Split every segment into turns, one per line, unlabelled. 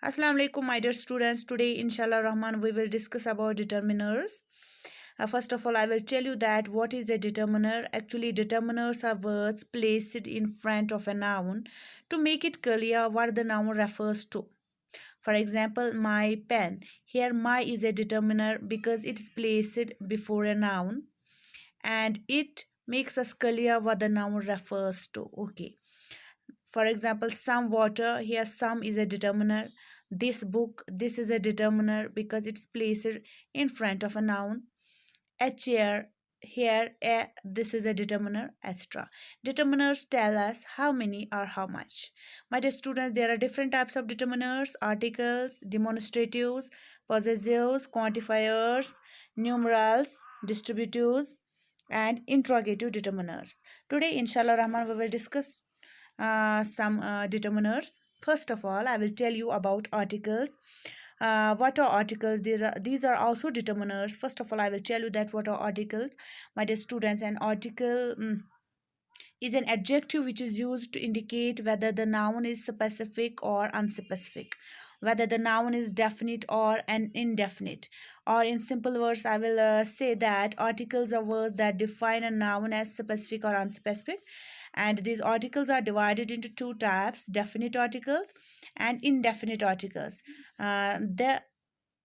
Assalamu alaikum, my dear students. Today, inshallah rahman, we will discuss about determiners. First of all, I will tell you that what is a determiner. Actually, determiners are words placed in front of a noun to make it clear what the noun refers to. For example, my pen. Here my is a determiner because it is placed before a noun and it makes us clear what the noun refers to. Okay. For example, some water. Here some is a determiner. This book, this is a determiner because it's placed in front of a noun. A chair. Here this is a determiner, etc. Determiners tell us how many or how much. My dear students, there are different types of determiners: articles, demonstratives, possessives, quantifiers, numerals, distributives, and interrogative determiners. Today, inshallah rahman, we will discuss some determiners. First of all, I will tell you about articles. What are articles? These are also determiners. First of all, I will tell you that what are articles. My dear students, an article is an adjective which is used to indicate whether the noun is specific or unspecific, whether the noun is definite or an indefinite. Or in simple words, I will say that articles are words that define a noun as specific or unspecific, and these articles are divided into two types: definite articles and indefinite articles. There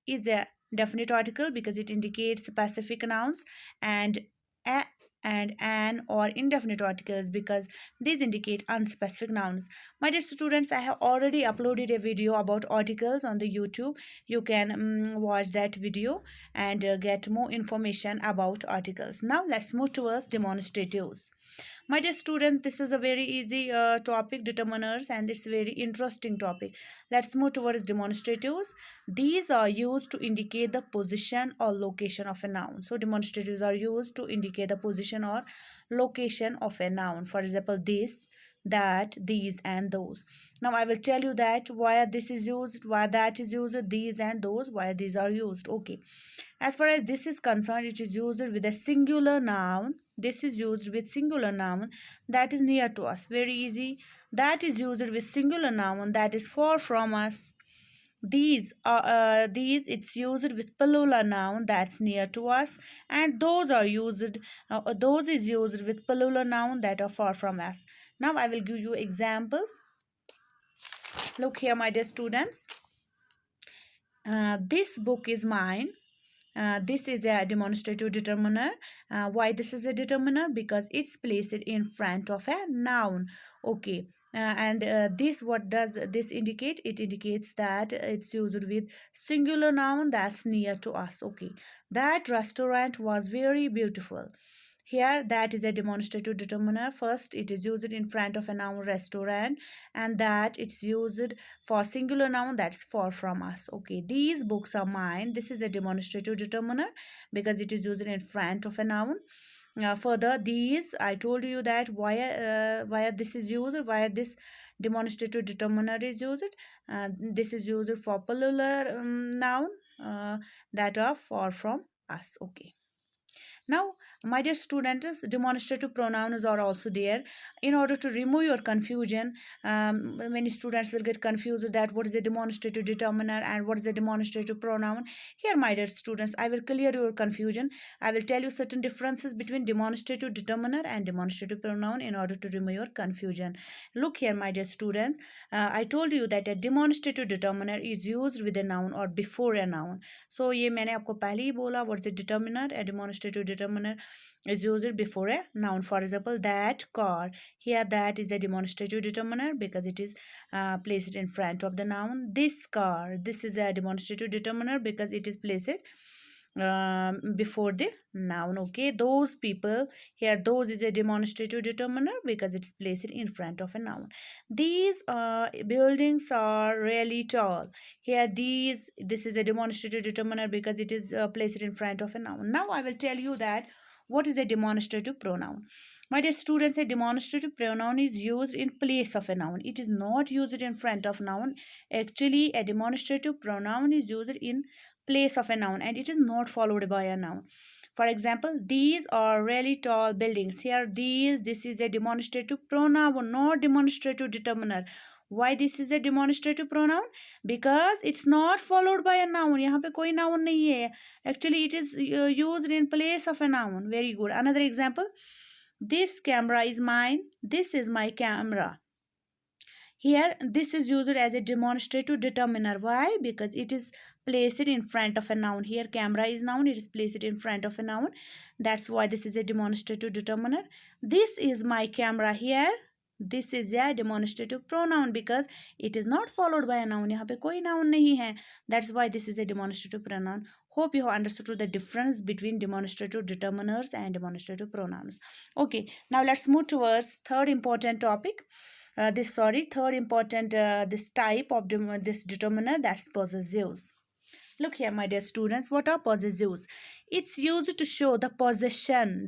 is a definite article because it indicates specific nouns, and a and an or indefinite articles because these indicate unspecific nouns. My dear students, I have already uploaded a video about articles on the YouTube. You can watch that video and get more information about articles. Now let's move towards demonstratives. My dear student, this is a very easy topic, determiners, and it's a very interesting topic. Let's move towards demonstratives. These are used to indicate the position or location of a noun. So demonstratives are used to indicate the position or location of a noun. For example, this, that, these, and those. Now I will tell you that why this is used, why that is used, these and those, why these are used. Okay. As far as this is concerned, it is used with a singular noun. This is used with singular noun that is near to us. Very easy. That is used with singular noun that is far from us. These it's used with plural noun that's near to us, and those are used. Those is used with plural noun that are far from us. Now I will give you examples. Look here, my dear students. This book is mine. This is a demonstrative determiner. Why this is a determiner? Because it's placed in front of a noun. Okay. And this, what does this indicate? It indicates that it's used with singular noun that's near to us. Okay. That restaurant was very beautiful. Here, that is a demonstrative determiner. First, it is used in front of a noun, restaurant, and that it's used for singular noun that's far from us. Okay, these books are mine. This is a demonstrative determiner because it is used in front of a noun. Further, these, I told you that why this is used, why this demonstrative determiner is used. This is used for plural noun that are far from us. Okay. Now, my dear students, demonstrative pronouns are also there. In order to remove your confusion, many students will get confused that what is a demonstrative determiner and what is a demonstrative pronoun. Here, my dear students, I will clear your confusion. I will tell you certain differences between demonstrative determiner and demonstrative pronoun in order to remove your confusion. Look here, my dear students. I told you that a demonstrative determiner is used with a noun or before a noun. So ये मैंने आपको पहले ही बोला. What is a determiner? A demonstrative determiner is used before a noun. For example, that car. Here, that is a demonstrative determiner because it is placed in front of the noun. This car. This is a demonstrative determiner because it is placed before the noun. Okay, those people. Here, those is a demonstrative determiner because it's placed in front of a noun. These buildings are really tall. Here, this is a demonstrative determiner because it is placed in front of a noun. Now I will tell you that what is a demonstrative pronoun. My dear students, a demonstrative pronoun is used in place of a noun. It is not used in front of noun. Actually, a demonstrative pronoun is used in place of a noun and it is not followed by a noun. For example, these are really tall buildings. Here, this is a demonstrative pronoun, not demonstrative determiner. Why this is a demonstrative pronoun? Because it's not followed by a noun. यहाँ पे कोई noun नहीं है. Actually, it is used in place of a noun. Very good. Another example. This camera is mine. This is my camera. Here, this is used as a demonstrative determiner. Why? Because it is placed in front of a noun. Here, camera is noun. It is placed in front of a noun. That's why this is a demonstrative determiner. This is my camera. Here, this is a demonstrative pronoun because it is not followed by a noun. यहाँ पे कोई noun नहीं है. That's why this is a demonstrative pronoun. Hope you have understood the difference between demonstrative determiners and demonstrative pronouns. Okay, now let's move towards third important topic. Third important this type of this determiner, that's possessives. Look here, my dear students, what are possessives? It's used to show the possession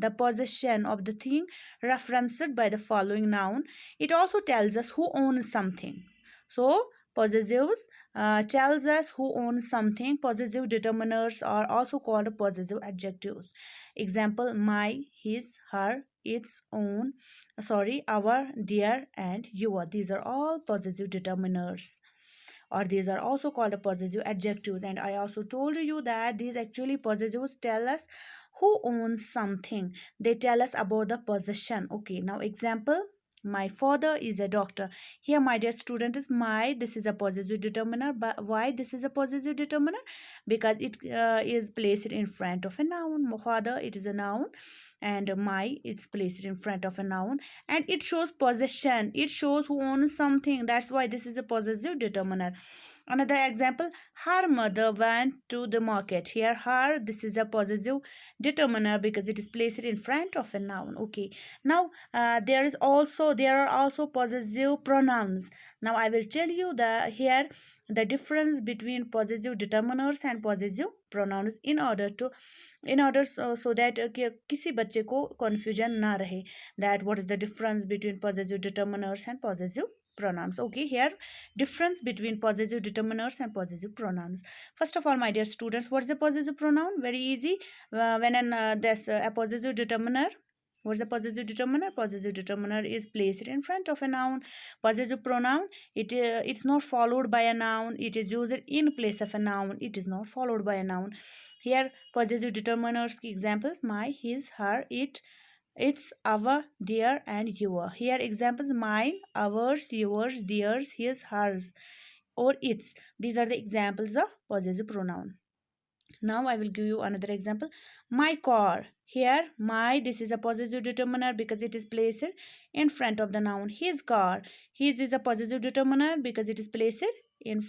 of the thing referenced by the following noun. It also tells us who owns something. So possessives tells us who owns something. Possessive determiners are also called possessive adjectives. Example: my, his, her, its, own, our, their, and your. These are all possessive determiners, or these are also called possessive adjectives. And I also told you that these actually possessives tell us who owns something. They tell us about the possession. Okay, now example: my father is a doctor. Here, my dear student, is my, this is a possessive determiner. But why this is a possessive determiner? Because it is placed in front of a noun. Father, it is a noun, and my, it's placed in front of a noun, and it shows possession. It shows who owns something. That's why this is a possessive determiner. Another example: her mother went to the market. Here, her, this is a possessive determiner because it is placed in front of a noun. Okay, now there are also possessive pronouns. Now I will tell you the difference between possessive determiners and possessive pronouns in order so that किसी बच्चे को confusion ना रहे, that what is the difference between possessive determiners and possessive pronouns. Okay, here difference between possessive determiners and possessive pronouns. First of all, my dear students, what is a possessive pronoun? Very easy. When there's a possessive determiner, what is the possessive determiner? Possessive determiner is placed in front of a noun. Possessive pronoun, it's not followed by a noun. It is used in place of a noun. It is not followed by a noun. Here, possessive determiners की examples: my, his, her, it, its, our, their, and your. Here examples: mine, ours, yours, theirs, his, hers, or its. These are the examples of possessive pronoun. Now I will give you another example. My car. Here, my, this is a possessive determiner because it is placed in front of the noun. His car. His is a possessive determiner because it is placed in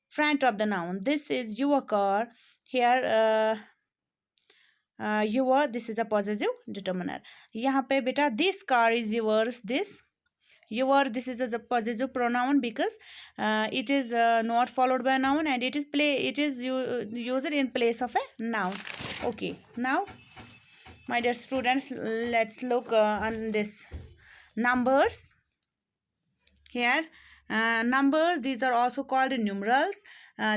front of the noun. This is your car. Here, your, this is a possessive determiner. यहाँ पे बेटा this car is yours. This is a possessive pronoun because it is not followed by a noun, and it is used in place of a noun. Okay, now my dear students, let's look on this numbers. Here, numbers, these are also called numerals.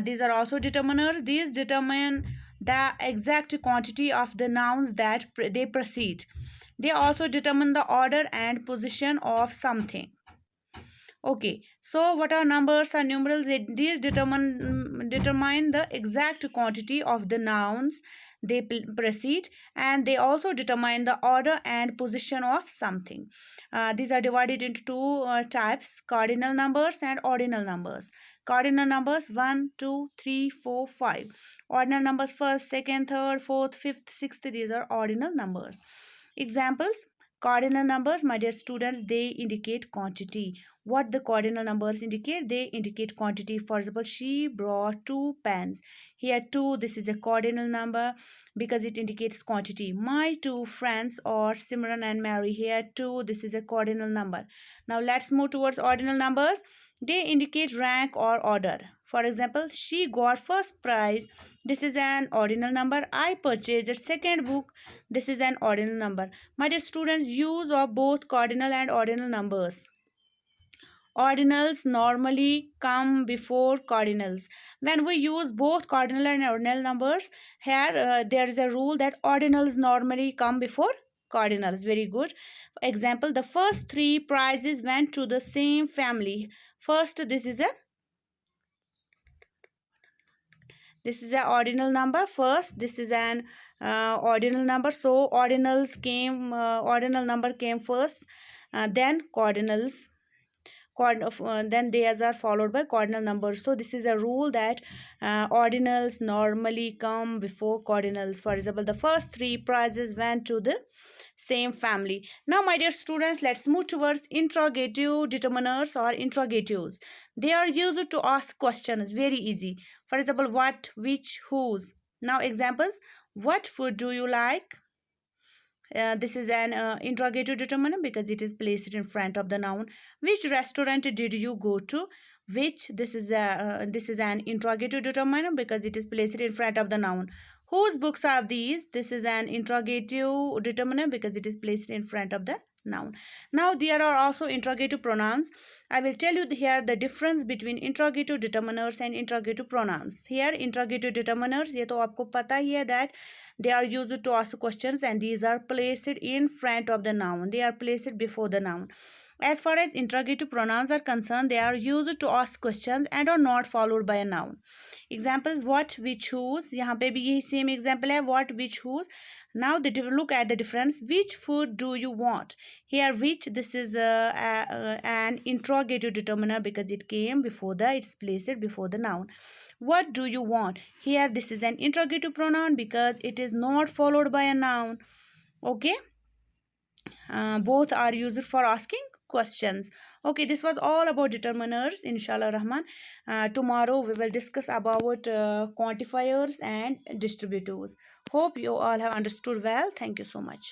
These are also determiners. These determine the exact quantity of the nouns that they precede. They also determine the order and position of something. Okay, so what are numbers or numerals? These determine the exact quantity of the nouns they precede, and they also determine the order and position of something. These are divided into two types: cardinal numbers and ordinal numbers. Cardinal numbers 1, 2, 3, 4, 5. Ordinal numbers first, second, third, fourth, fifth, sixth. These are ordinal numbers. Examples: cardinal numbers, my dear students, they indicate quantity. What the cardinal numbers indicate? They indicate quantity. For example, she brought 2 pens. Here 2, this is a cardinal number because it indicates quantity. My 2 friends are Simran and Mary. Here 2, this is a cardinal number. Now let's move towards ordinal numbers. They indicate rank or order. For example, she got first prize. This is an ordinal number. I purchased a second book. This is an ordinal number. My dear students, use of both cardinal and ordinal numbers. Ordinals normally come before cardinals. When we use both cardinal and ordinal numbers, here there is a rule that ordinals normally come before cardinals. Very good. Example, the first three prizes went to the same family. First, this is a ordinal number. First, this is an ordinal number, so ordinal number came first, then cardinals. Then these are followed by cardinal numbers. So this is a rule that ordinals normally come before cardinals. For example, the first three prizes went to the same family. Now, my dear students, let's move towards interrogative determiners or interrogatives. They are used to ask questions. Very easy. For example, what, which, whose. Now, examples: what food do you like? This is an interrogative determiner because it is placed in front of the noun. Which restaurant did you go to? Which, this is an interrogative determiner because it is placed in front of the noun. Whose books are these? This is an interrogative determiner because it is placed in front of the noun. Now there are also interrogative pronouns. I will tell you here the difference between interrogative determiners and interrogative pronouns. Here interrogative determiners, ये तो आपको पता ही है that they are used to ask questions and these are placed in front of the noun. They are placed before the noun. As far as interrogative pronouns are concerned, they are used to ask questions and are not followed by a noun. Examples: what, which, whose. यहाँ पे भी यही same example है, what, which, whose. Now look at the difference. Which food do you want? Here which, this is an interrogative determiner because it came before it's placed before the noun. What do you want? Here this is an interrogative pronoun because it is not followed by a noun. Okay. Both are used for asking questions. Okay, this was all about determiners. Inshallah Rahman, tomorrow we will discuss about quantifiers and distributives. Hope you all have understood well. Thank you so much.